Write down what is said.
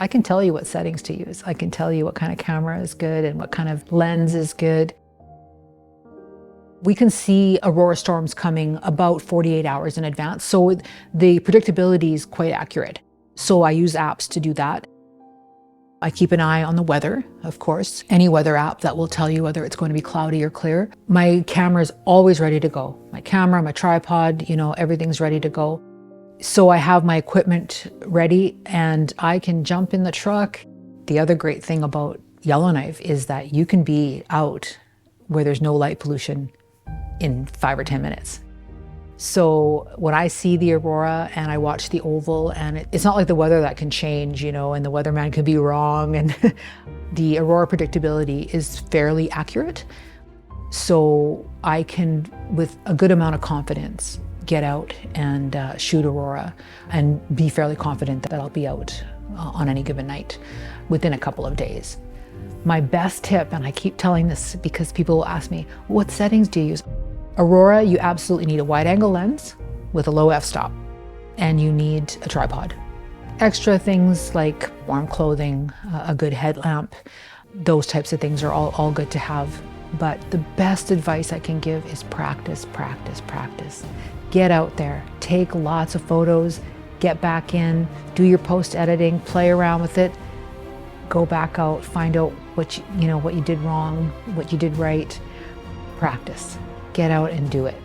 I can tell you what settings to use. I can tell you what kind of camera is good and what kind of lens is good. We can see aurora storms coming about 48 hours in advance, so the predictability is quite accurate. So I use apps to do that. I keep an eye on the weather, of course. Any weather app that will tell you whether it's going to be cloudy or clear. My camera is always ready to go. My camera, my tripod, everything's ready to go. So I have my equipment ready and I can jump in the truck. The other great thing about Yellowknife is that you can be out where there's no light pollution in 5 or 10 minutes. So when I see the aurora and I watch the oval, and it's not like the weather that can change, and the weatherman could be wrong, and the aurora predictability is fairly accurate. So I can, with a good amount of confidence, get out and shoot aurora and be fairly confident that I'll be out on any given night within a couple of days. My best tip, and I keep telling this because people will ask me, what settings do you use? Aurora, you absolutely need a wide-angle lens with a low f-stop, and you need a tripod. Extra things like warm clothing, a good headlamp, those types of things are all good to have. But the best advice I can give is practice, practice, practice. Get out there, take lots of photos, get back in, do your post-editing, play around with it, go back out, find out what you did wrong, what you did right. Practice. Get out and do it.